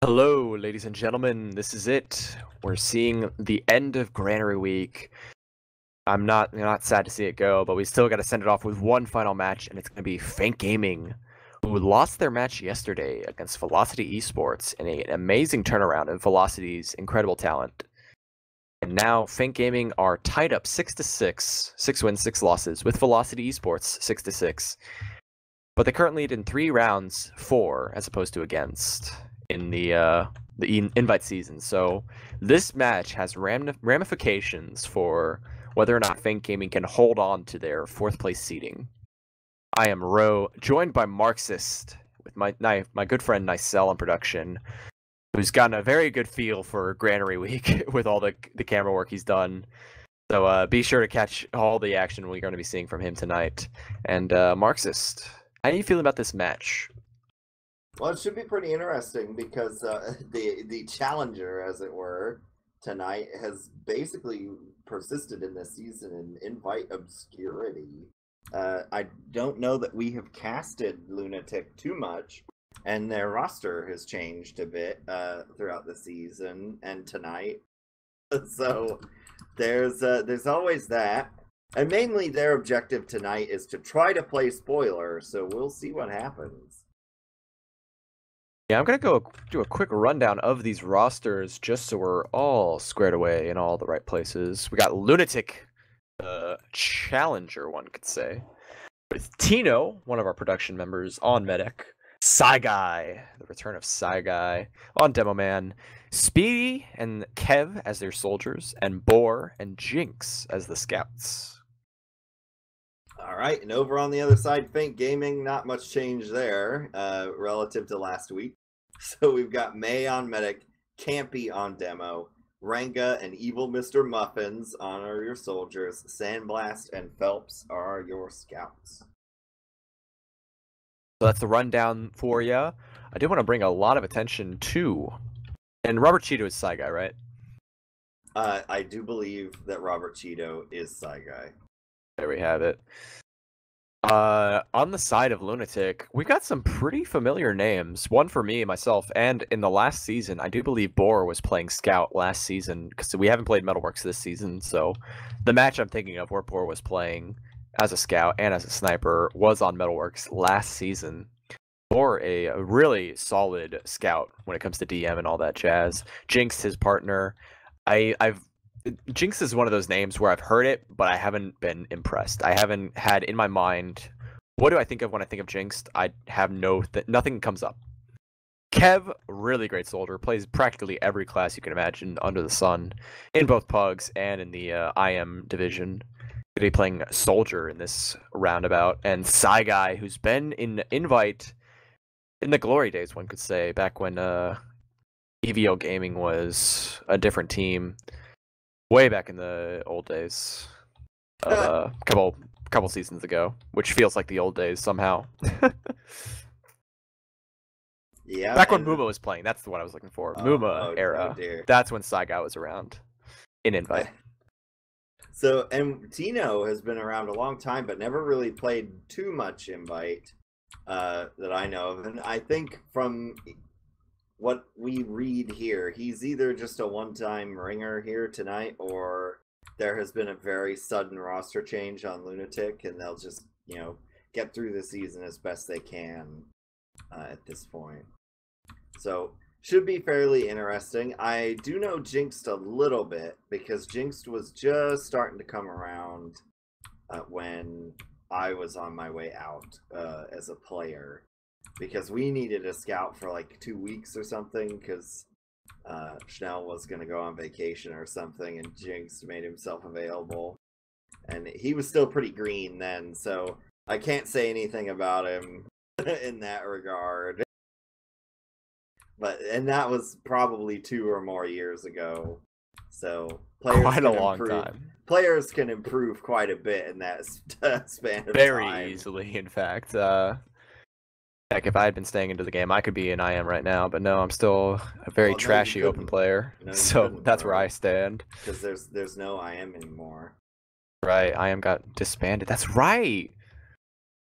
Hello, ladies and gentlemen. This is it. We're seeing the end of Granary Week. I'm not sad to see it go, but we still got to send it off with one final match, and it's going to be Fank Gaming, who lost their match yesterday against Velocity eSports in an amazing turnaround of Velocity's incredible talent. And now Fank Gaming are tied up 6-6, 6 wins, 6 losses, with Velocity eSports 6-6. But they currently lead in 3 rounds, 4 as opposed to against in the invite season. So this match has ramifications for whether or not Fank Gaming can hold on to their 4th place seeding. I am Ro, joined by Marxist with my good friend Nicell on production, who's gotten a very good feel for Granary Week with all the camera work he's done. So be sure to catch all the action we're going to be seeing from him tonight. And Marxist, how do you feel about this match? Well, it should be pretty interesting because the challenger, as it were, tonight has basically persisted in this season in invite obscurity. I don't know that we have casted LunatiK too much, and their roster has changed a bit throughout the season and tonight. So there's always that. And mainly their objective tonight is to try to play spoiler, so we'll see what happens. Yeah, I'm going to go do a quick rundown of these rosters just so we're all squared away in all the right places. We got LunatiK, challenger, one could say, with Tino, one of our production members, on medic, Guy, the return of Guy, on demo man, Speedy and Kev as their soldiers, and Boar and Jinx as the scouts. All right, and over on the other side, Fank Gaming, not much change there relative to last week. So we've got May on medic, Campy on demo, Ranga and Evil Mr. Muffins are your soldiers, Sandblast and Phelps are your scouts. So that's the rundown for you. I do want to bring a lot of attention to, and Robert Cheeto is Guy, right? I do believe that Robert Cheeto is Guy. There we have it. On the side of LunatiK, we got some pretty familiar names. One for me, myself, and in the last season, I do believe Boar was playing Scout last season, because we haven't played Metalworks this season, so the match I'm thinking of where Boar was playing as a Scout and as a Sniper was on Metalworks last season. Boar, a really solid Scout when it comes to DM and all that jazz. Jinx, his partner. Jinx is one of those names where I've heard it, but I haven't been impressed. I haven't had in my mind, what do I think of when I think of Jinx? I have nothing comes up. Kev, really great soldier, plays practically every class you can imagine under the sun, in both Pugs and in the IM division. Going to be playing soldier in this roundabout. And Guy, who's been in invite in the glory days, one could say, back when EVO Gaming was a different team. Way back in the old days, couple seasons ago, which feels like the old days somehow. Yeah. Back when Muma was playing, that's the one I was looking for. Muma era. Oh, that's when Guy was around in invite. So, and Tino has been around a long time, but never really played too much invite that I know of. And I think from what we read here, he's either just a one-time ringer here tonight, or there has been a very sudden roster change on LunatiK, and they'll just, get through the season as best they can at this point. So, should be fairly interesting. I do know Jinxed a little bit, because Jinxed was just starting to come around when I was on my way out as a player. Because we needed a scout for like 2 weeks or something, because Schnell was going to go on vacation or something, and Jinx made himself available. And he was still pretty green then, so I can't say anything about him in that regard. And that was probably 2 or more years ago. So players quite a long time. Players can improve quite a bit in that span of time. Very easily, in fact. Heck, if I had been staying into the game, I could be an IM right now, but no, I'm still a very trashy open player, so that's where I stand. Because there's no IM anymore. Right, IM got disbanded. That's right.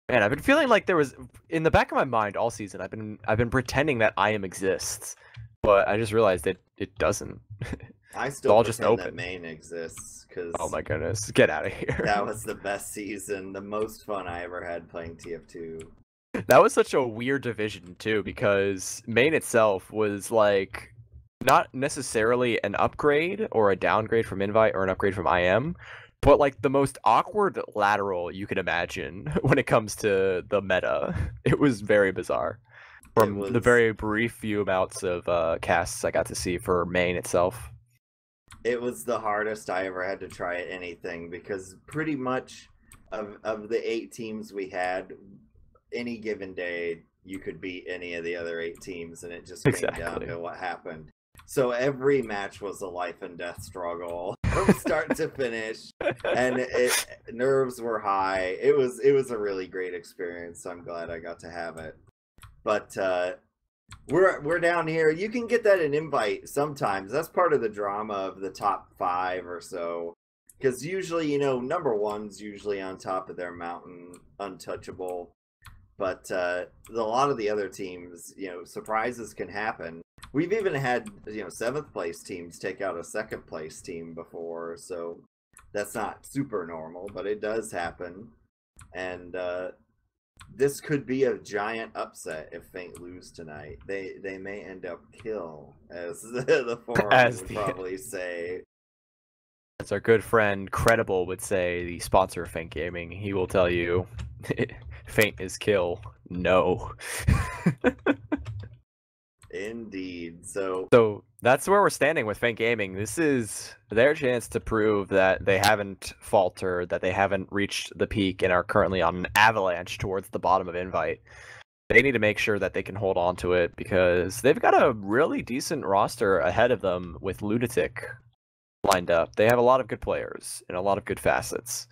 Man, I've been feeling like there was in the back of my mind all season. I've been pretending that IM exists, but I just realized it doesn't. I It's still all just pretend that open. main exists Oh because my goodness, get out of here. that was the best season, the most fun I ever had playing TF2. That was such a weird division too, because main itself was like not necessarily an upgrade or a downgrade from Invite or an upgrade from IM, but like the most awkward lateral you could imagine when it comes to the meta. It was very bizarre. It From the was very brief few amounts of casts I got to see for main itself. it was the hardest I ever had to try at anything because pretty much of the 8 teams we had, any given day you could beat any of the other 8 teams, and it just came down Exactly. to what happened. So every match was a life and death struggle from start to finish, and nerves were high. It was a really great experience. So I'm glad I got to have it. But we're down here. You can get that an invite sometimes. That's part of the drama of the top 5 or so. Because usually, you know, number 1's usually on top of their mountain, untouchable. But a lot of the other teams, you know, surprises can happen. We've even had, you know, 7th place teams take out a 2nd place team before. So that's not super normal, but it does happen. And this could be a giant upset if Faint lose tonight. They may end up kill, as the forum would probably say. As our good friend Credible would say, the sponsor of Faint Gaming, he will tell you, Faint is kill. No. Indeed. So that's where we're standing with Faint Gaming. This is their chance to prove that they haven't faltered, that they haven't reached the peak and are currently on an avalanche towards the bottom of Invite. They need to make sure that they can hold on to it because they've got a really decent roster ahead of them with LunatiK lined up. They have a lot of good players and a lot of good facets.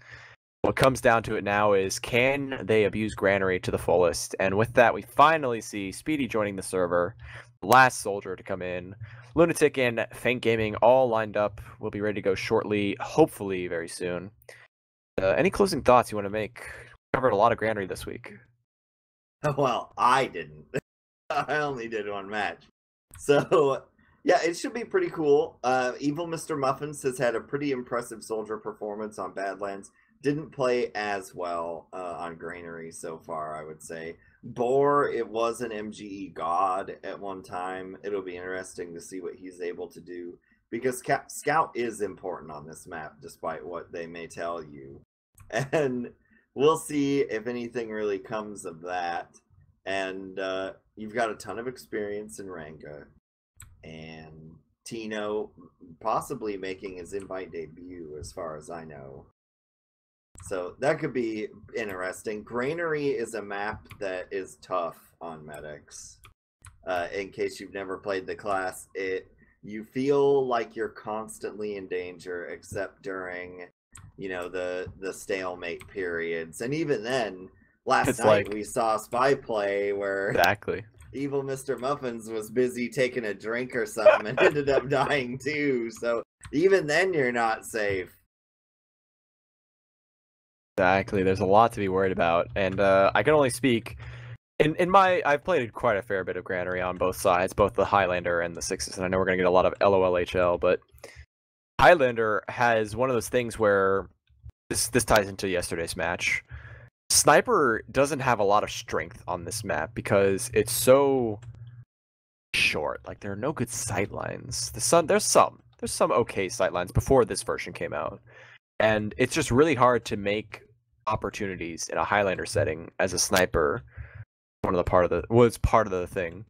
What comes down to it now is, can they abuse Granary to the fullest? And with that, we finally see Speedy joining the server, the last soldier to come in. LunatiK and Faint Gaming all lined up. We'll be ready to go shortly, hopefully very soon. Any closing thoughts you want to make? Covered a lot of Granary this week. Well, I didn't. I only did 1 match. So, yeah, it should be pretty cool. Evil Mr. Muffins has had a pretty impressive soldier performance on Badlands. Didn't play as well on Granary so far, I would say. Boar, it was an MGE god at one time. It'll be interesting to see what he's able to do. Because Scout is important on this map, despite what they may tell you. And we'll see if anything really comes of that. And you've got a ton of experience in Ranga. And Tino possibly making his invite debut, as far as I know. So that could be interesting. Granary is a map that is tough on medics. In case you've never played the class, you feel like you're constantly in danger, except during, you know, the stalemate periods. And even then, last night we saw Spy play where exactly Evil Mr. Muffins was busy taking a drink or something and ended up dying too. So even then, you're not safe. Exactly. There's a lot to be worried about, and I can only speak I've played quite a fair bit of Granary on both sides, both the Highlander and the Sixes, and I know we're gonna get a lot of LOLHL, but Highlander has one of those things where this ties into yesterday's match. Sniper doesn't have a lot of strength on this map because it's so short. Like, there are no good sightlines. There's some okay sightlines before this version came out. And it's just really hard to make opportunities in a Highlander setting as a sniper. Was part of the thing.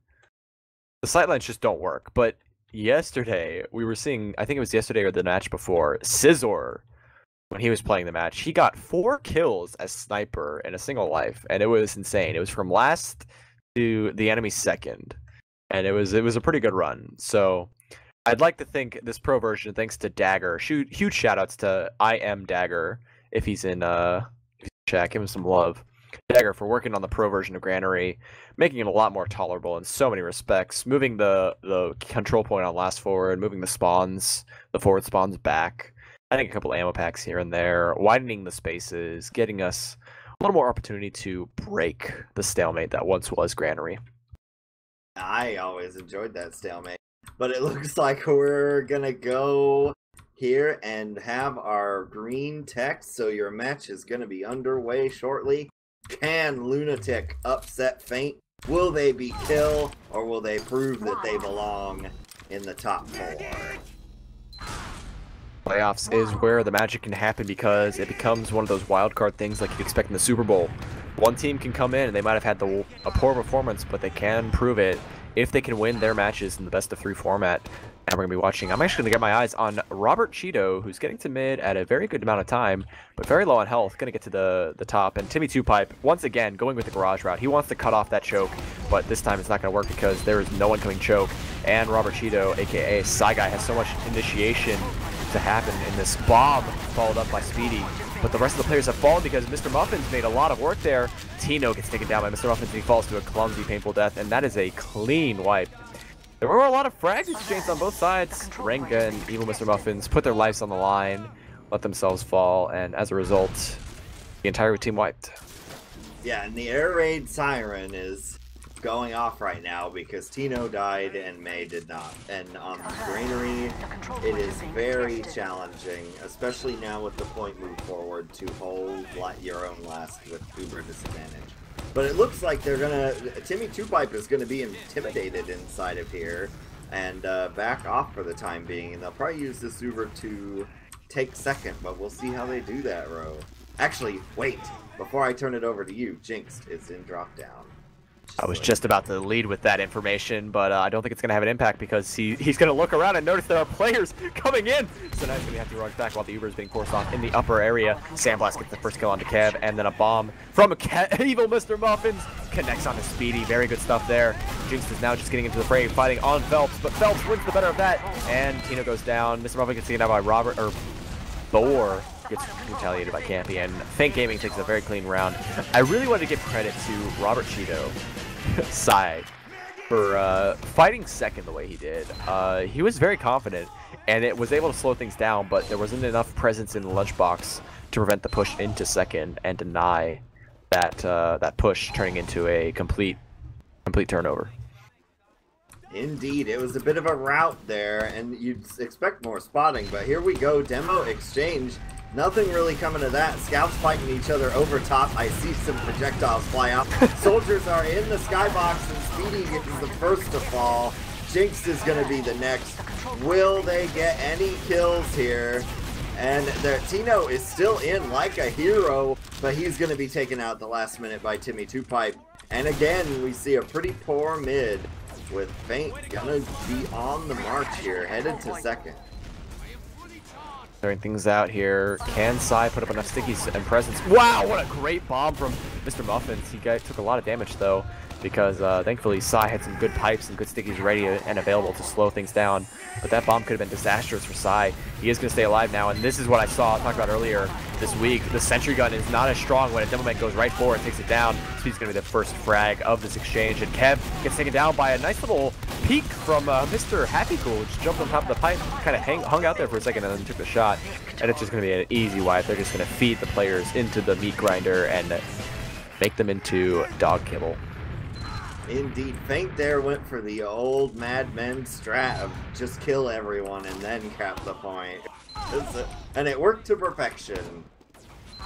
The sightlines just don't work. But yesterday, we were seeing, I think it was yesterday or the match before, Scizor, when he was playing the match, he got 4 kills as sniper in a single life, and it was insane. It was from last to the enemy's second, and it was a pretty good run. So I'd like to think this pro version, thanks to Dagger, huge shout-outs to I Am Dagger, if he's in chat, give him some love. Dagger for working on the pro version of Granary, making it a lot more tolerable in so many respects, moving the control point on last forward, moving the forward spawns back, adding a couple ammo packs here and there, widening the spaces, getting us a little more opportunity to break the stalemate that once was Granary. I always enjoyed that stalemate. But it looks like we're gonna go here and have our green text, so your match is gonna be underway shortly. Can LunatiK upset Feint? Will they be kill, or will they prove that they belong in the top 4? Playoffs is where the magic can happen because it becomes one of those wild card things like you'd expect in the Super Bowl. One team can come in and they might have had a poor performance, but they can prove it if they can win their matches in the best of 3 format. And we're going to be watching. I'm actually going to get my eyes on Robert Cheeto, who's getting to mid at a very good amount of time, but very low on health. Going to get to the top. And Timmy2Pipe, once again, going with the garage route. He wants to cut off that choke, but this time it's not going to work because there is no one coming choke. And Robert Cheeto, a.k.a. Guy, has so much initiation to happen in this bomb, followed up by Speedy. But the rest of the players have fallen because Mr. Muffins made a lot of work there. Tino gets taken down by Mr. Muffins and he falls to a clumsy, painful death, and that is a clean wipe. There were a lot of frags exchanged on both sides. Renga and Evil Mr. Muffins put their lives on the line, let themselves fall, and as a result, the entire team wiped. Yeah, and the air raid siren is going off right now because Tino died and May did not. And on Granary, it is very challenging, especially now with the point move forward, to hold your own last with uber disadvantage. But it looks like they're gonna, Timmy2Pipe is gonna be intimidated inside of here and back off for the time being, and they'll probably use this uber to take second, but we'll see how they do that, Ro. Actually, wait, before I turn it over to you, Jinxed is in drop down. I was just about to lead with that information, but I don't think it's going to have an impact because he's going to look around and notice there are players coming in. So now he's going to have to run back while the Uber is being forced off in the upper area. Sandblast gets the first kill onto Kev, and then a bomb from Evil Mr. Muffins connects onto Speedy. Very good stuff there. Jinx is now just getting into the fray, fighting on Phelps, but Phelps wins the better of that, and Tino goes down. Mr. Muffin gets taken down by Robert, or Thor gets retaliated by Campy, and Feint Gaming takes a very clean round. I really wanted to give credit to Robert Cheeto, for fighting second the way he did. He was very confident, and it was able to slow things down, but there wasn't enough presence in the lunchbox to prevent the push into second and deny that that push turning into a complete turnover. Indeed, it was a bit of a rout there, and you'd expect more spotting, but here we go, demo exchange. Nothing really coming to that. Scouts fighting each other over top. I see some projectiles fly out. Soldiers are in the skybox, and Speedy gets the first to fall. Jinx is going to be the next. Will they get any kills here? And Tino is still in like a hero, but he's going to be taken out the last minute by Timmy2Pipe. And again, we see a pretty poor mid, with Feint gonna be on the march here, headed to second. Throwing things out here. Can Sai put up enough stickies and presence? Wow, what a great bomb from Mr. Muffins. He took a lot of damage though, because thankfully Sai had some good pipes and good stickies ready and available to slow things down. But that bomb could have been disastrous for Sai. He is going to stay alive now, and this is what I talked about earlier this week. The sentry gun is not as strong when a Demoman goes right for it and takes it down. Speed's going to be the first frag of this exchange, and Kev gets taken down by a nice little peek from Mr. Happy Cool, which jumped on top of the pipe, kind of hung out there for a second and then took the shot. And it's just going to be an easy wipe. They're just going to feed the players into the meat grinder and make them into dog kibble. Indeed, Feint there went for the old Mad Men strat of just kill everyone and then cap the point. And it worked to perfection.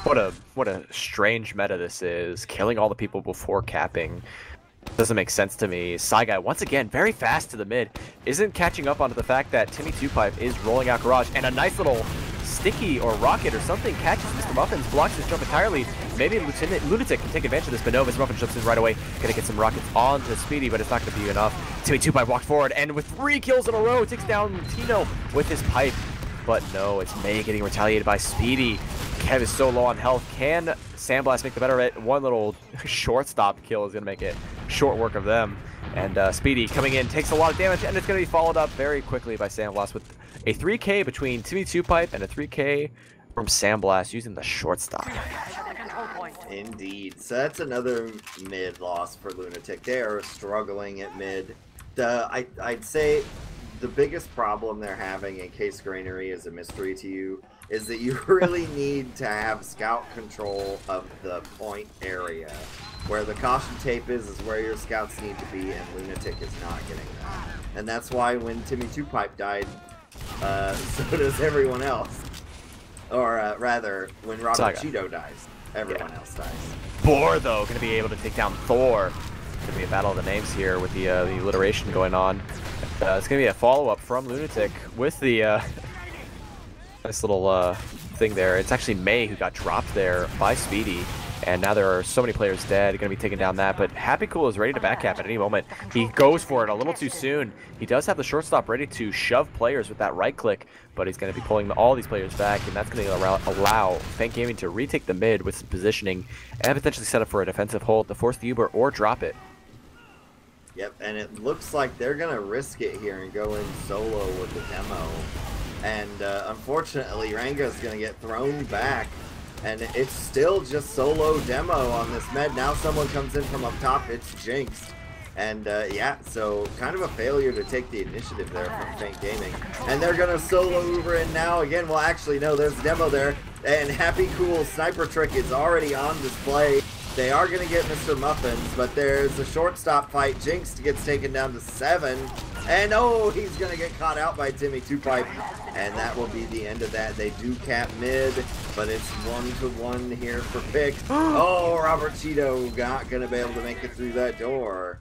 What a strange meta this is, killing all the people before capping. Doesn't make sense to me. Guy once again, very fast to the mid, isn't catching up onto the fact that Timmy2Pipe is rolling out Garage, and a nice little sticky or rocket or something catches Mr. Muffins, blocks his jump entirely. Maybe LunatiK can take advantage of this, but no, Mr. Muffins jumps in right away. Gonna get some rockets onto Speedy, but it's not gonna be enough. Timmy2Pipe walks forward, and with 3 kills in a row, takes down Tino with his pipe. But no, it's May getting retaliated by Speedy. Kev is so low on health. Can Sandblast make the better of it? One little shortstop kill is gonna make it short work of them. And Speedy coming in takes a lot of damage, and it's going to be followed up very quickly by Sandblast with a 3K between Timmy2Pipe and a 3K from Sandblast using the shortstop. Indeed. So that's another mid loss for LunatiK. They are struggling at mid. I'd say the biggest problem they're having, in case Granary is a mystery to you, is that you really need to have scout control of the point area. Where the caution tape is where your scouts need to be, and LunatiK is not getting that. And that's why when Timmy Two Pipe died, so does everyone else. Or rather, when Robert Cheeto dies, everyone else dies. Boar, though, going to be able to take down Thor. It's going to be a battle of the names here with the alliteration going on. It's going to be a follow-up from LunatiK with the nice little thing there. It's actually May who got dropped there by Speedy. And now there are so many players dead, going to be taking down that. But Happy Cool is ready to backcap at any moment. He goes for it a little too soon. He does have the shortstop ready to shove players with that right click, but he's going to be pulling all these players back, and that's going to allow Fank Gaming to retake the mid with some positioning and potentially set up for a defensive hold to force the Uber or drop it. Yep, and it looks like they're going to risk it here and go in solo with the demo. And unfortunately, Ranga's going to get thrown back. And it's still just solo demo on this med. Now someone comes in from up top, it's Jinxed. And yeah, so kind of a failure to take the initiative there from Fank Gaming. And they're going to solo Uber in now. Again, well actually no, there's a demo there. And Happy Cool sniper trick is already on display. They are going to get Mr. Muffins, but there's a shortstop fight. Jinxed gets taken down to 7. And oh, he's going to get caught out by Timmy Two Pipe. And that will be the end of that. They do cap mid, but it's 1-1 here for pick. Oh, Robert Cheeto not going to be able to make it through that door.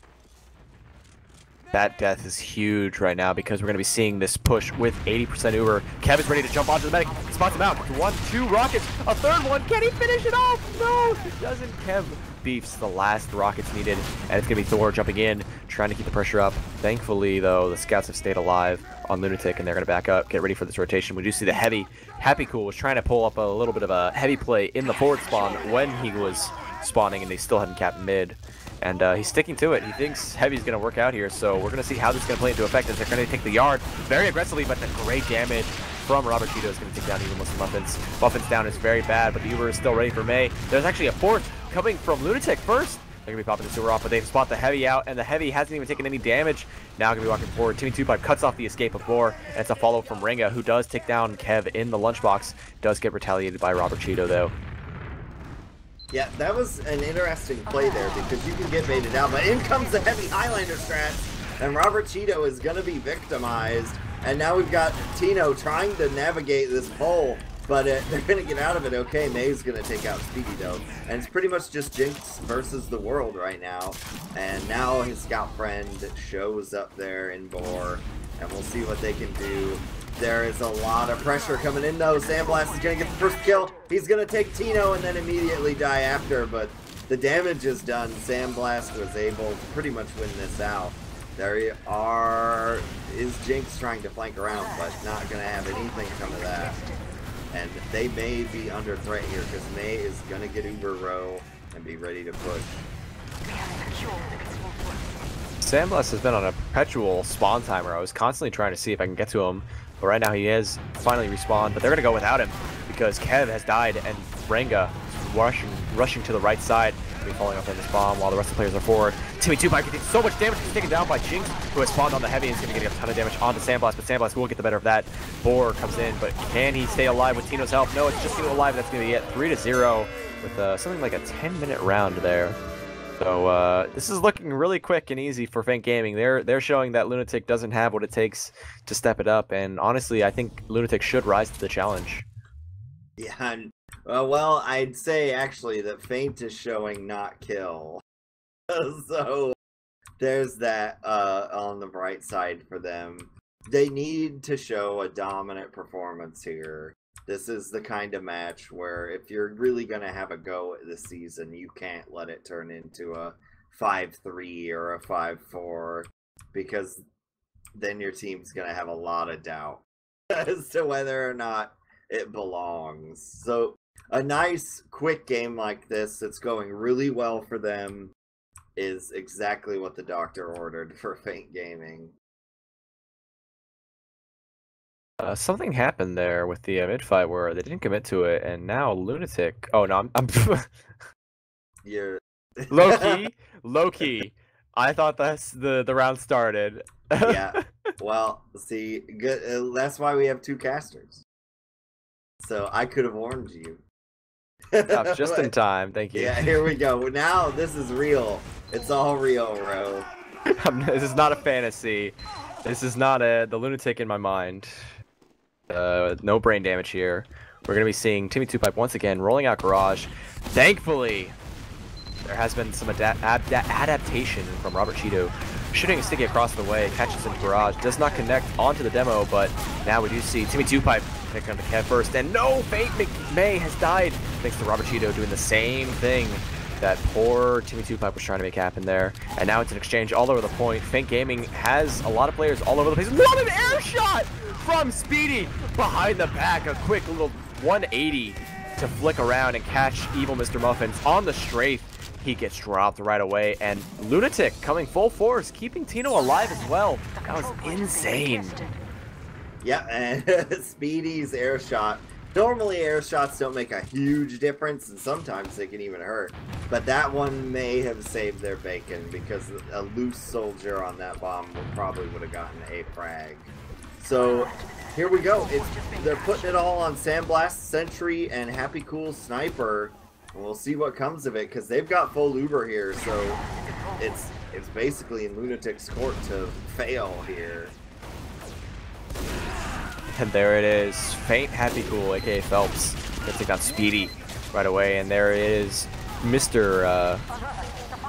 That death is huge right now because we're going to be seeing this push with 80% Uber. Kevin's ready to jump onto the medic. Spots him out. 1, 2 rockets. A third one. Can he finish it off? No, he doesn't. Kev beefs the last rockets needed. And it's going to be Thor jumping in, trying to keep the pressure up. Thankfully, though, the scouts have stayed alive on LunatiK, and they're going to back up, get ready for this rotation. We do see the heavy. Happy Cool was trying to pull up a little bit of a heavy play in the forward spawn when he was spawning, and they still hadn't capped mid. And he's sticking to it. He thinks Heavy's going to work out here, so we're going to see how this is going to play into effect as they're going to take the yard very aggressively, but the great damage from Robert Cheeto is going to take down even Muslim Muffins. Muffins down is very bad, but the Uber is still ready for May. There's actually a fourth coming from LunatiK first. They're going to be popping the sewer off, but they spot the Heavy out, and the Heavy hasn't even taken any damage. Now going to be walking forward. Timmy Two Pipe cuts off the escape of Boar, and it's a follow from Renga, who does take down Kev in the lunchbox. Does get retaliated by Robert Cheeto, though. Yeah, that was an interesting play there because you can get baited out, but in comes the Heavy Highlander strats, and Robert Cheeto is going to be victimized. And now we've got Tino trying to navigate this pole, but they're going to get out of it okay. May's going to take out Speedy, though. And it's pretty much just Jinx versus the world right now. And now his scout friend shows up there in Boar, and we'll see what they can do. There is a lot of pressure coming in, though. Sandblast is going to get the first kill. He's going to take Tino and then immediately die after, but the damage is done. Sandblast was able to pretty much win this out. There is Jinx trying to flank around, but not going to have anything come of that. And they may be under threat here because May is going to get Uber row and be ready to push. Sandblast has been on a perpetual spawn timer. I was constantly trying to see if I can get to him, but right now he is finally respawned. But they're going to go without him because Kev has died and Renga is rushing to the right side. Be falling off in this bomb while the rest of the players are forward. Timmy Two Pipe can take so much damage. He's taken down by Jinx, who has spawned on the Heavy and is going to get a ton of damage onto Sandblast, but Sandblast will get the better of that. Boar comes in, but can he stay alive with Tino's help? No, it's just Tino alive. That's going to get 3-0 with something like a 10-minute round there. So this is looking really quick and easy for Fank Gaming. They're showing that LunatiK doesn't have what it takes to step it up, and honestly, I think LunatiK should rise to the challenge. Yeah, well, I'd say actually that Feint is showing not kill. So there's that on the bright side for them. They need to show a dominant performance here. This is the kind of match where if you're really going to have a go this season, you can't let it turn into a 5-3 or a 5-4, because then your team's going to have a lot of doubt as to whether or not it belongs. So a nice quick game like this that's going really well for them is exactly what the doctor ordered for Fank Gaming. Something happened there with the mid-fight where they didn't commit to it, and now LunatiK. Oh no, I'm You're low key. I thought that's the round started. Yeah. Well, see, good. That's why we have two casters. So I could have warned you. Oh, just in time. Thank you. Yeah, here we go. Now this is real. It's all real, bro. This is not a fantasy. This is not the lunatic in my mind. No brain damage here. We're going to be seeing Timmy2Pipe once again rolling out Garage. Thankfully, there has been some adaptation from Robert Cheeto. Shooting a sticky across the way, catches into Garage, does not connect onto the demo, but now we do see Timmy2Pipe picking up the Kev first, and no, Fate McMay has died, thanks to Robert Cheeto doing the same thing that poor Timmy2Pipe was trying to make happen there. And now it's an exchange all over the point. Faint Gaming has a lot of players all over the place. What an air shot from Speedy behind the back, a quick little 180 to flick around and catch Evil Mr. Muffins on the strafe. He gets dropped right away, and LunatiK coming full force, keeping Tino alive as well. That was insane. Yeah, and Speedy's air shot. Normally air shots don't make a huge difference, and sometimes they can even hurt. But that one may have saved their bacon, because a loose soldier on that bomb probably would have gotten a frag. So here we go. They're putting it all on Sandblast, Sentry, and Happy Cool Sniper. And we'll see what comes of it, because they've got full Uber here, so it's basically in LunatiK's court to fail here. And there it is. Faint Happy Cool, aka Phelps, gets it down Speedy right away, and there is Mr.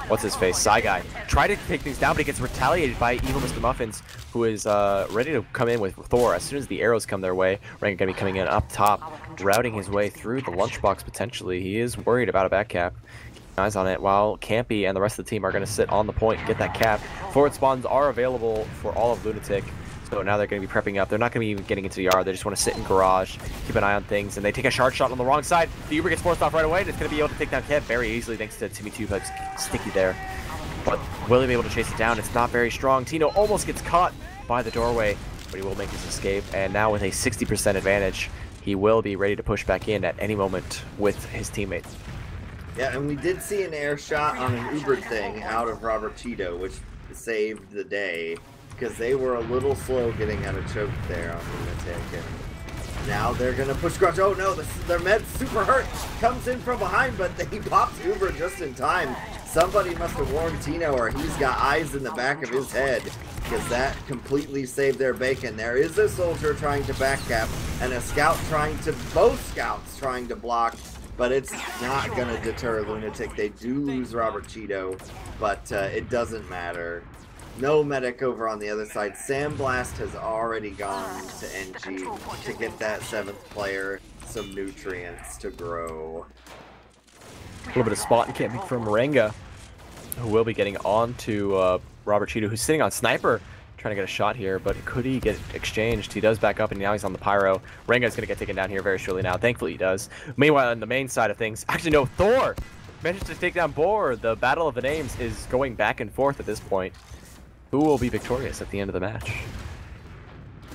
What's his face? Psy Guy. Try to take things down, but he gets retaliated by Evil Mr. Muffins, who is ready to come in with Thor. As soon as the arrows come their way, Rank gonna be coming in up top, routing his way through the lunchbox potentially. He is worried about a back cap. Keep eyes on it, while Campy and the rest of the team are gonna sit on the point and get that cap. Forward spawns are available for all of LunatiK. So now they're going to be prepping up. They're not going to be even getting into the yard. They just want to sit in Garage, keep an eye on things, and they take a shard shot on the wrong side. The Uber gets forced off right away, and it's going to be able to take down Kev very easily thanks to Timmy2Pipe's sticky there. But will he be able to chase it down? It's not very strong. Tino almost gets caught by the doorway, but he will make his escape. And now with a 60% advantage, he will be ready to push back in at any moment with his teammates. Yeah, and we did see an air shot on an Uber thing out of Robert Cheeto, which saved the day, because they were a little slow getting out of choke there on LunatiK, and now they're gonna push Garage. Oh no, their med's super hurt. Comes in from behind, but he pops Uber just in time. Somebody must have warned Tino, or he's got eyes in the back of his head, because that completely saved their bacon. There is a soldier trying to backcap, and a scout both scouts trying to block, but it's not gonna deter LunatiK. They do lose Robert Cheeto, but it doesn't matter. No medic over on the other side. Sandblast has already gone to NG to get that 7th player some nutrients to grow. A little bit of spot and camping from Renga, who will be getting on to Robert Cheeto, who's sitting on Sniper, trying to get a shot here, but could he get exchanged? He does back up, and now he's on the Pyro. Renga's going to get taken down here very shortly now. Thankfully he does. Meanwhile, on the main side of things, actually no, Thor managed to take down Boar. The battle of the names is going back and forth at this point. Who will be victorious at the end of the match?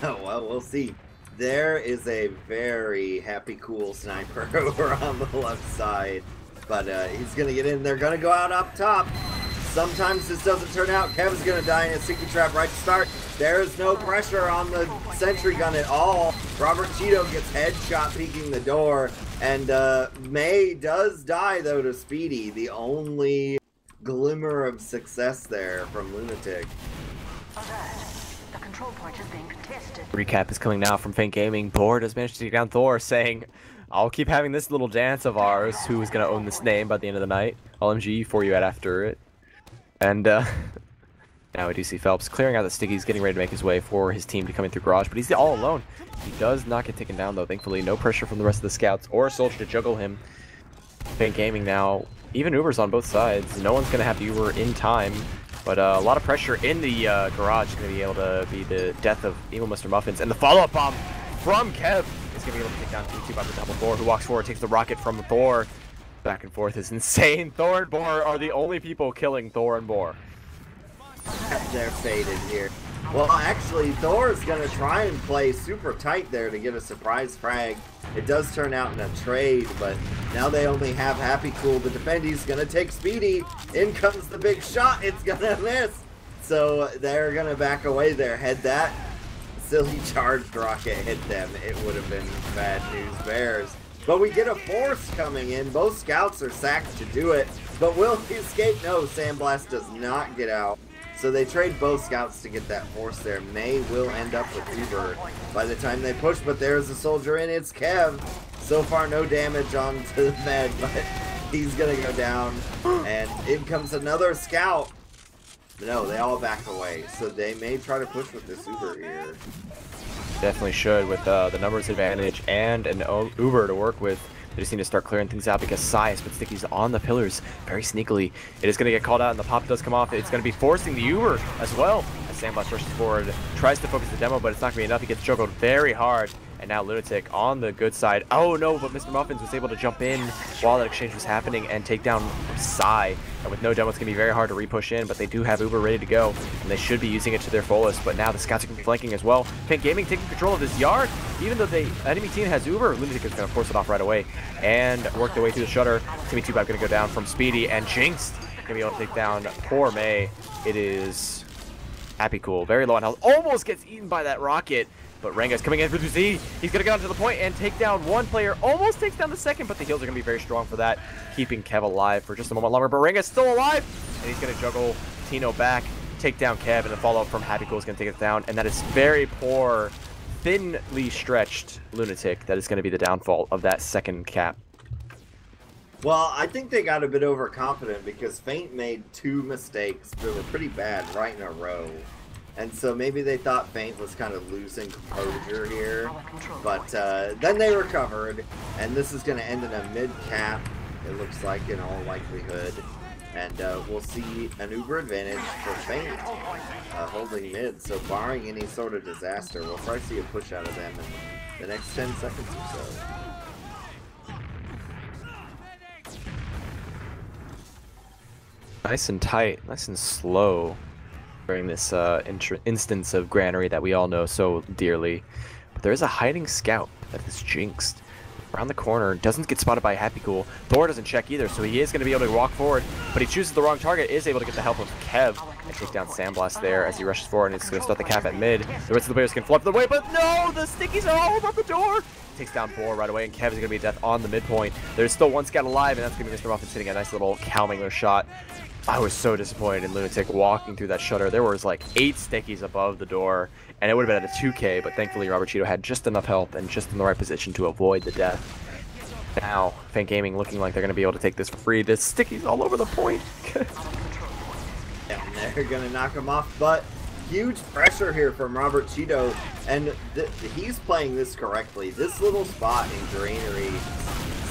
Oh, well, we'll see. There is a very Happy Cool Sniper over on the left side, but he's going to get in. They're going to go out up top. Sometimes this doesn't turn out. Kev's going to die in a sticky trap right to start. There is no pressure on the sentry gun at all. Robert Cheeto gets headshot peeking the door, and May does die, though, to Speedy. The only glimmer of success there from LunatiK. The control point is being contested. Recap is coming now from Faint Gaming. Boar does manage to take down Thor, saying, I'll keep having this little dance of ours. Who is going to own this name by the end of the night? LMG for you after it. And now we do see Phelps clearing out the stickies, getting ready to make his way for his team to come in through Garage, but he's all alone. He does not get taken down, though, thankfully. No pressure from the rest of the scouts or Soldier to juggle him. Faint Gaming now, even Ubers on both sides. No one's going to have the Uber in time, but a lot of pressure in the Garage is going to be able to be the death of Evil Mr. Muffins. And the follow-up bomb from Kev is going to be able to take down T2 by the double Thor, who walks forward, takes the rocket from Thor. Back and forth is insane. Thor and Boar are the only people killing Thor and Boar. They're faded here. Well, actually, Thor's going to try and play super tight there to get a surprise frag. It does turn out in a trade, but now they only have Happy Cool to defend. He's going to take Speedy. In comes the big shot. It's going to miss. So they're going to back away there. Had that silly charged rocket hit them, it would have been bad news bears. But we get a force coming in. Both scouts are sacked to do it. But will he escape? No, Sandblast does not get out. So they trade both scouts to get that force there. May will end up with Uber by the time they push, but there's a soldier in. It's Kev. So far, no damage onto the med, but he's going to go down. And in comes another scout. No, they all back away. So they may try to push with this Uber here. Definitely should, with the numbers advantage and an Uber to work with. They just need to start clearing things out because Sai has put stickies on the pillars very sneakily. It is going to get called out and the pop does come off. It's going to be forcing the Uber as well. As Sandblast rushes forward, tries to focus the demo, but it's not going to be enough. He gets juggled very hard. And now LunatiK on the good side. Oh no, but Mr. Muffins was able to jump in while that exchange was happening and take down Sai. And with no demo, it's going to be very hard to re-push in, but they do have Uber ready to go. And they should be using it to their fullest, but now the scouts are going to be flanking as well. Faint Gaming taking control of this yard. Even though the enemy team has Uber, LunatiK is going to force it off right away and work their way through the shutter. Timmy2 going to go down from Speedy, and Jinx going to be able to take down poor May. It is Happy Cool, very low on health. Almost gets eaten by that rocket. But Renga's coming in for 2Z. He's going to get onto the point and take down one player. Almost takes down the second, but the heals are going to be very strong for that, keeping Kev alive for just a moment longer. But Renga's still alive, and he's going to juggle Tino back, take down Kev, and the follow-up from Happy Cool is going to take it down. And that is very poor, thinly stretched LunatiK. That is going to be the downfall of that second cap. Well, I think they got a bit overconfident because Feint made 2 mistakes that were pretty bad right in a row. And so maybe they thought Feint was kind of losing composure here. But then they recovered, and this is going to end in a mid-cap, it looks like, in all likelihood. And we'll see an Uber advantage for Feint holding mid. So barring any sort of disaster, we'll probably see a push out of them in the next 10 seconds or so. Nice and tight, nice and slow during this instance of Granary that we all know so dearly. But there is a hiding scout that is jinxed. Around the corner, doesn't get spotted by Happy Cool. Thor doesn't check either, so he is going to be able to walk forward, but he chooses the wrong target, is able to get the help of Kev and take down Sandblast there as he rushes forward, and it's going to start the cap at mid. The rest of the players can flip the way, but no! The stickies are all over the door! Takes down Boar right away, and Kev is going to be death on the midpoint. There's still one scout alive, and that's going to be Mr. Muffins hitting a nice little Calmingler shot. I was so disappointed in LunatiK walking through that shutter. There was like 8 stickies above the door, and it would have been at a 2K, but thankfully Robert Cheeto had just enough health and just in the right position to avoid the death. Now, Faint Gaming looking like they're going to be able to take this for free. There's stickies all over the point. And they're going to knock him off, but huge pressure here from Robert Cheeto, and he's playing this correctly. This little spot in Granary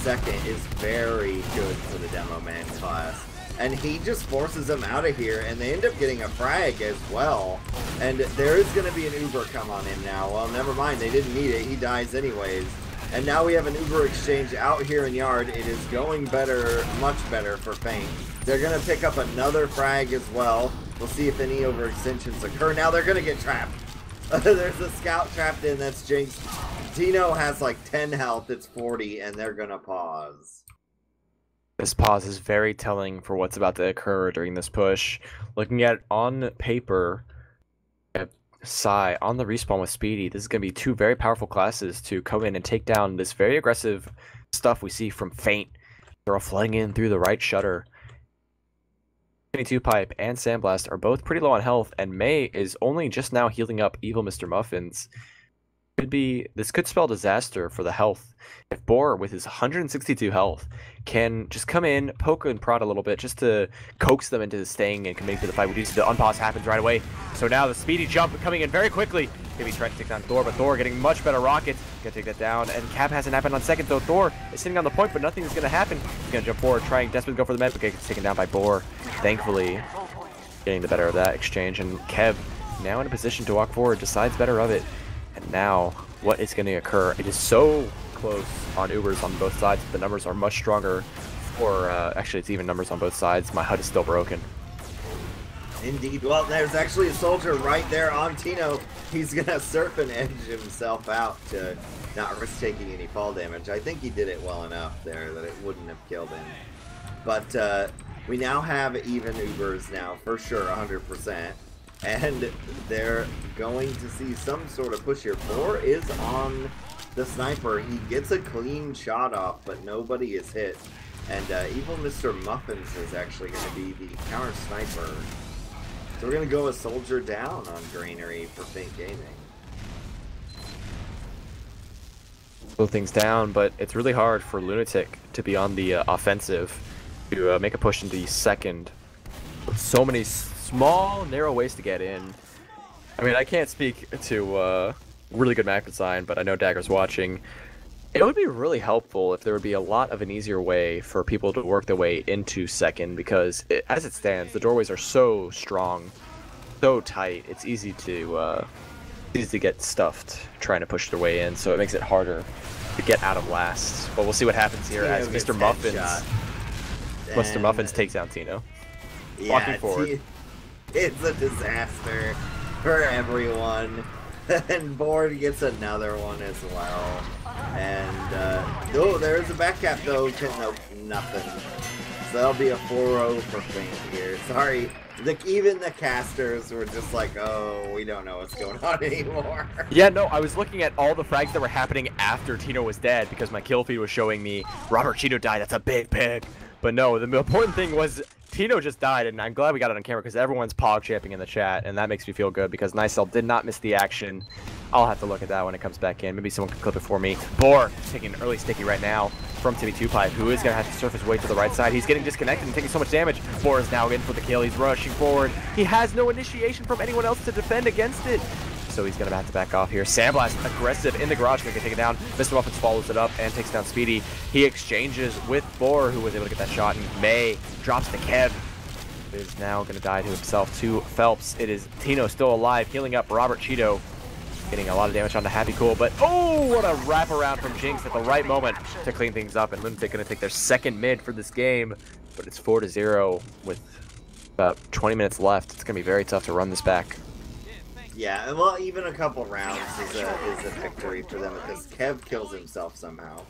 second is very good for the Demo Man class. And he just forces them out of here, and they end up getting a frag as well. And there is going to be an Uber come on him now. Well, never mind, they didn't need it. He dies anyways. And now we have an Uber exchange out here in Yard. It is going better, much better for Feint. They're going to pick up another frag as well. We'll see if any overextensions occur. Now they're going to get trapped. There's a scout trapped in, that's Jinx. Tino has like 10 health, it's 40, and they're going to pause. This pause is very telling for what's about to occur during this push. Looking at it on paper, Sai on the respawn with Speedy. This is going to be 2 very powerful classes to come in and take down this very aggressive stuff we see from Feint. They're all flooding in through the right shutter. 22 Pipe and Sandblast are both pretty low on health, and May is only just now healing up Evil Mr. Muffins. This could spell disaster for the health. If Boar, with his 162 health, can just come in, poke and prod a little bit, just to coax them into staying and committing to the fight. We do see the unpause happens right away. So now the speedy jump coming in very quickly. Maybe trying to take down Thor, but Thor getting much better rockets. Gonna take that down, and Cap hasn't happened on second, though Thor is sitting on the point, but nothing is gonna happen. He's gonna jump forward, trying desperately to go for the med, but gets taken down by Boar. Thankfully, getting the better of that exchange, and Kev, now in a position to walk forward, decides better of it. And now, what is going to occur? It is so close on Ubers on both sides. The numbers are much stronger. Or, actually, it's even numbers on both sides. My HUD is still broken. Indeed. Well, there's actually a soldier right there on Tino. He's going to surf and edge himself out to not risk taking any fall damage. I think he did it well enough there that it wouldn't have killed him. But we now have even Ubers now, for sure, 100%. And they're going to see some sort of push here. Boar is on the sniper. He gets a clean shot off, but nobody is hit. And Evil Mr. Muffins is actually going to be the counter sniper. So we're going to go a soldier down on Granary for Faint Gaming. Slow things down, but it's really hard for LunatiK to be on the offensive to make a push into the second. With so many small, narrow ways to get in. I mean, I can't speak to really good map design, but I know Dagger's watching. It would be really helpful if there would be a lot of an easier way for people to work their way into second, because as it stands, the doorways are so strong, so tight. It's easy to get stuffed trying to push their way in, so it makes it harder to get out of last. But we'll see what happens here as Mr. Muffins takes down Tino. Yeah, Walking forward. It's a disaster for everyone. And Board gets another one as well. And, oh, there's a back cap though. Nope, nothing. So that'll be a 4-0 for Faint here. Sorry. Even the casters were just like, oh, we don't know what's going on anymore. Yeah, no, I was looking at all the frags that were happening after Tino was dead because my kill feed was showing me Robert Cheeto died. That's a big pick. But no, the important thing was Tino just died, and I'm glad we got it on camera because everyone's pog champing in the chat, and that makes me feel good because Nicell did not miss the action. I'll have to look at that when it comes back in. Maybe someone can clip it for me. Boar taking an early sticky right now from Timmy2Pipe, who is going to have to surf his way to the right side. He's getting disconnected and taking so much damage. Boar is now in for the kill. He's rushing forward. He has no initiation from anyone else to defend against it. So he's going to have to back off here. Sandblast, aggressive in the garage, going to get taken down. Mr. Muffins follows it up and takes down Speedy. He exchanges with Boar, who was able to get that shot, and May drops to Kev. Is now going to die to himself to Phelps. It is Tino still alive, healing up Robert Cheeto. Getting a lot of damage onto Happy Cool, but oh, what a wraparound from Jinx at the right moment to clean things up. And LunatiK going to take their second mid for this game, but it's 4-0 with about 20 minutes left. It's going to be very tough to run this back. Yeah, well, even a couple rounds is a victory for them because Kev kills himself somehow.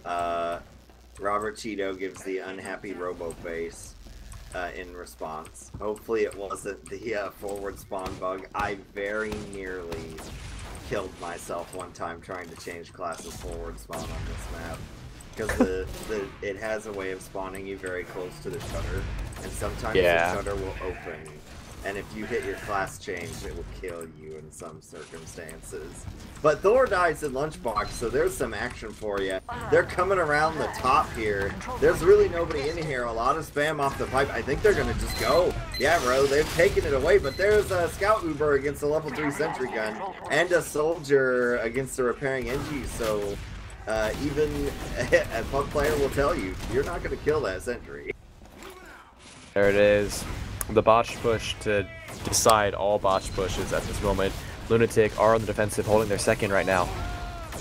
Robert Cheeto gives the unhappy Robo face in response. Hopefully it wasn't the forward spawn bug. I very nearly killed myself one time trying to change classes forward spawn on this map. Because it has a way of spawning you very close to the shutter, and sometimes the shutter will open. And if you hit your class change, it will kill you in some circumstances. But Thor dies in Lunchbox, so there's some action for you. They're coming around the top here. There's really nobody in here. A lot of spam off the pipe. I think they're going to just go. Yeah, bro, they've taken it away. But there's a Scout Uber against a level 3 sentry gun. And a soldier against a repairing NG. So even a pub player will tell you, you're not going to kill that sentry. There it is. The botch push to decide all botch pushes at this moment. LunatiK are on the defensive, holding their second right now.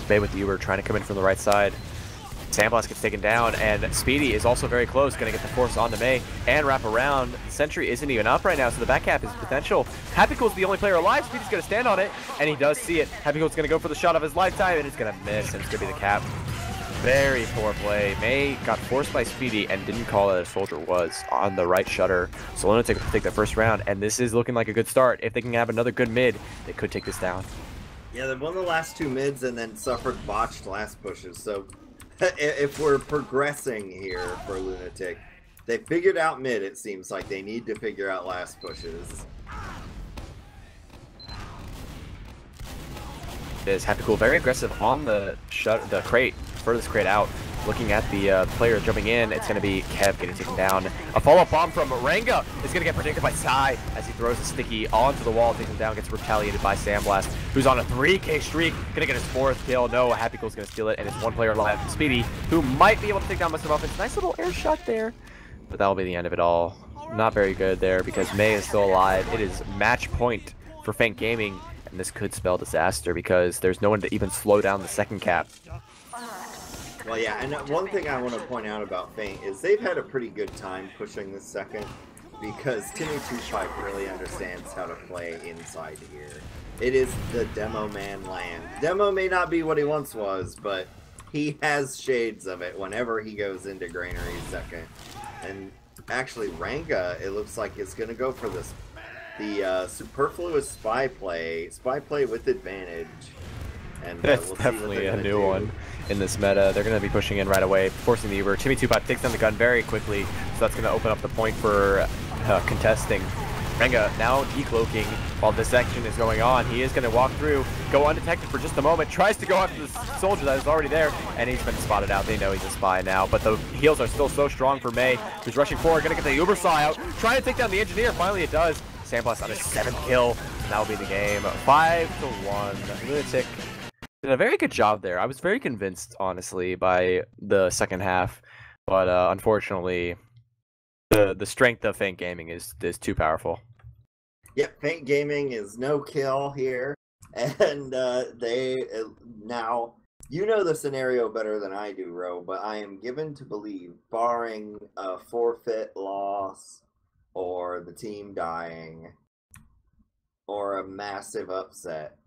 May with the Uber trying to come in from the right side. Sandblast gets taken down, and Speedy is also very close, going to get the force onto May and wrap around. Sentry isn't even up right now, so the back cap is potential. Happy Cool's the only player alive. Speedy's going to stand on it, and he does see it. Happy Cool's going to go for the shot of his lifetime, and it's going to miss, and it's going to be the cap. Very poor play. May got forced by Speedy and didn't call that a soldier was on the right shutter. So LunatiK will take the first round, and this is looking like a good start. If they can have another good mid, they could take this down. Yeah, they won the last two mids and then suffered botched last pushes. So if we're progressing here for LunatiK, they figured out mid, it seems like. They need to figure out last pushes. Is Happy Cool very aggressive on the crate, furthest crate out, looking at the player jumping in. It's going to be Kev getting taken down. A follow-up bomb from Ranga is going to get predicted by Sai as he throws a sticky onto the wall, takes him down, gets retaliated by Sandblast, who's on a 3K streak, going to get his fourth kill. No, Happy Cool's going to steal it, and it's one player alive, Speedy, who might be able to take down Mr. Muffins. Nice little air shot there, but that'll be the end of it all. Not very good there because May is still alive. It is match point for Faint Gaming. And this could spell disaster because there's no one to even slow down the second cap. Well, yeah, and one thing I want to point out about Faint is they've had a pretty good time pushing this second because Timmy2Pipe really understands how to play inside here. It is the demo man land. Demo may not be what he once was, but he has shades of it whenever he goes into Granary's second. And actually, Ranga, it looks like, is going to go for this. The superfluous spy play with advantage. And That's we'll see what definitely they're a gonna new do. one in this meta. They're going to be pushing in right away, forcing the Uber. Timmy2Pipe takes down the gun very quickly, so that's going to open up the point for contesting. Renga now decloaking while this action is going on. He is going to walk through, go undetected for just a moment, tries to go after the soldier that is already there, and he's been spotted out. They know he's a spy now, but the heals are still so strong for May, who's rushing forward, going to get the Uber saw out, trying to take down the engineer. Finally it does. Sandblast on his 7th kill, and that'll be the game. 5-1. LunatiK did a very good job there. I was very convinced, honestly, by the second half, but unfortunately, the strength of Feint Gaming is too powerful. Yep, Feint Gaming is no kill here, and they now you know the scenario better than I do, Ro. But I am given to believe, barring a forfeit loss, or the team dying, or a massive upset,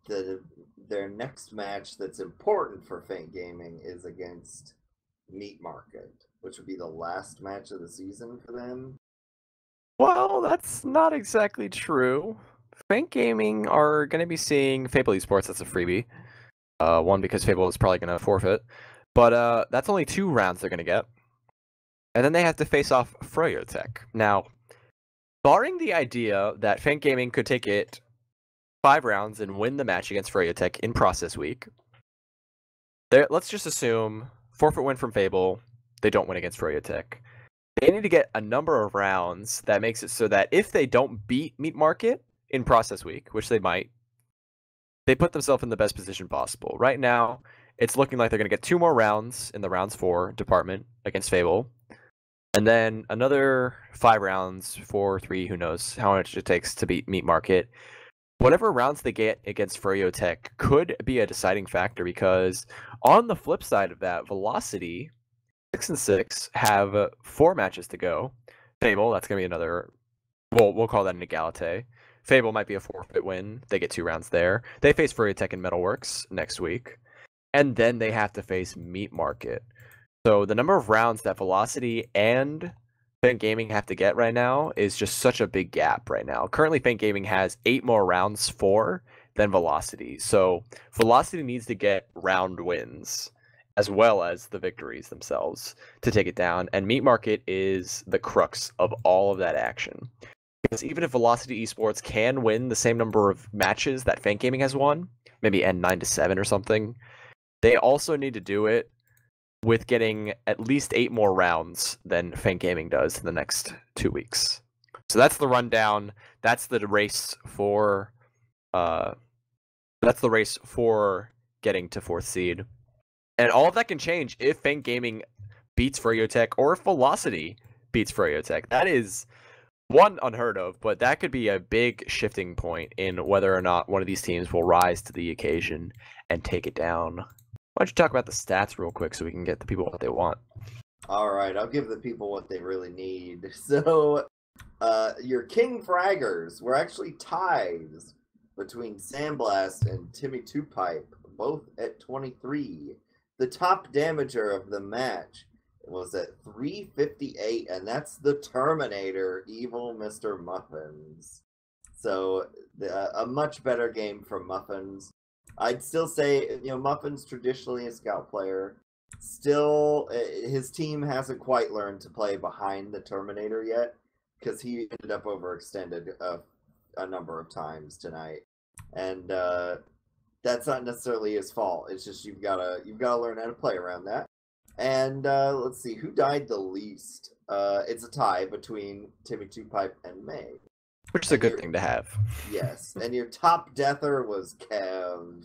their next match that's important for Feint Gaming is against Meat Market, which would be the last match of the season for them. Well, that's not exactly true. Feint Gaming are going to be seeing Fable eSports. That's a freebie. One, because Fable is probably going to forfeit. But that's only 2 rounds they're going to get. And then they have to face off LunatiK. Now, barring the idea that Feint Gaming could take it 5 rounds and win the match against LunatiK in process week, let's just assume forfeit win from Fable, they don't win against LunatiK. They need to get a number of rounds that makes it so that if they don't beat Meat Market in process week, which they might, they put themselves in the best position possible. Right now, it's looking like they're going to get 2 more rounds in the rounds 4 department against Fable, and then another 5 rounds, 4, 3, who knows how much it takes to beat Meat Market. Whatever rounds they get against LunatiK could be a deciding factor, because on the flip side of that, Velocity 6 and 6 have 4 matches to go. Fable, that's gonna be another. We'll call that an egalite. Fable might be a forfeit win. They get 2 rounds there. They face LunatiK and Metalworks next week, and then they have to face Meat Market. So the number of rounds that Velocity and Feint Gaming have to get right now is just such a big gap right now. Currently, Feint Gaming has 8 more rounds for than Velocity. So Velocity needs to get round wins as well as the victories themselves to take it down. And Meat Market is the crux of all of that action. Because even if Velocity eSports can win the same number of matches that Feint Gaming has won, maybe end 9-7 or something, they also need to do it with getting at least 8 more rounds than Feint Gaming does in the next 2 weeks. So that's the rundown. That's the race for getting to 4th seed. And all of that can change if Feint Gaming beats LunatiK or if Velocity beats LunatiK. That is one unheard of, but that could be a big shifting point in whether or not one of these teams will rise to the occasion and take it down. Why don't you talk about the stats real quick so we can get the people what they want? All right, I'll give the people what they really need. So, your King Fraggers were actually ties between Sandblast and Timmy2Pipe, both at 23. The top damager of the match was at 358, and that's the Terminator, Evil Mr. Muffins. So, a much better game from Muffins. I'd still say, Muffins traditionally a scout player. Still, his team hasn't quite learned to play behind the Terminator yet, because he ended up overextended a number of times tonight, and that's not necessarily his fault. It's just you've gotta learn how to play around that. And let's see who died the least. It's a tie between Timmy2Pipe and May, which is a good thing to have. Yes, and your top deather was Kev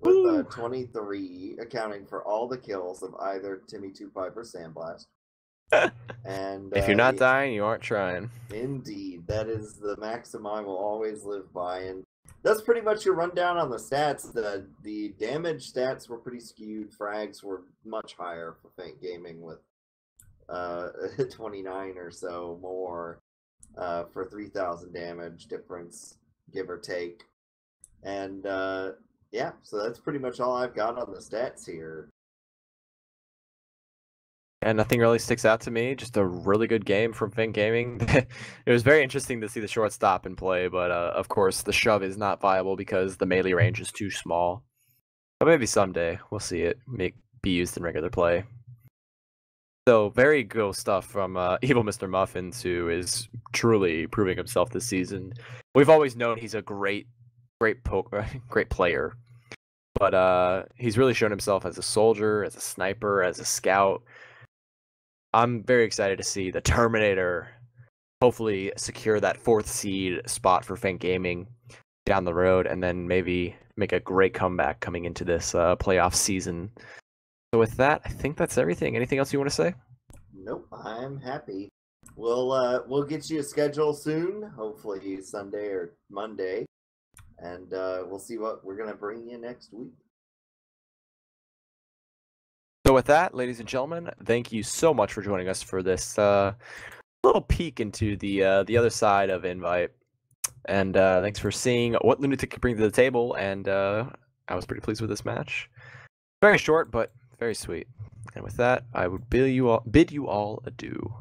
with 23, accounting for all the kills of either Timmy2Pipe or Sandblast. And if you're not dying, you aren't trying. Indeed, that is the maxim I will always live by, and that's pretty much your rundown on the stats. The damage stats were pretty skewed. Frags were much higher for Feint Gaming with 29 or so more for 3,000 damage difference, give or take. And yeah, so that's pretty much all I've got on the stats here. And nothing really sticks out to me. Just a really good game from Feint Gaming. It was very interesting to see the shortstop in play, but of course the shove is not viable because the melee range is too small. But maybe someday we'll see it be used in regular play. So very cool stuff from Evil Mr. Muffins, who is truly proving himself this season. We've always known he's a great player, but he's really shown himself as a soldier, as a sniper, as a scout. I'm very excited to see the Terminator hopefully secure that 4th seed spot for Fang Gaming down the road, and then maybe make a great comeback coming into this playoff season. So with that, I think that's everything. Anything else you want to say? Nope, I'm happy. We'll get you a schedule soon, hopefully Sunday or Monday, and we'll see what we're gonna bring you next week. So with that, ladies and gentlemen, thank you so much for joining us for this little peek into the other side of Invite. And thanks for seeing what LunatiK can bring to the table. And I was pretty pleased with this match. Very short, but very sweet. And with that, I would bid you all adieu.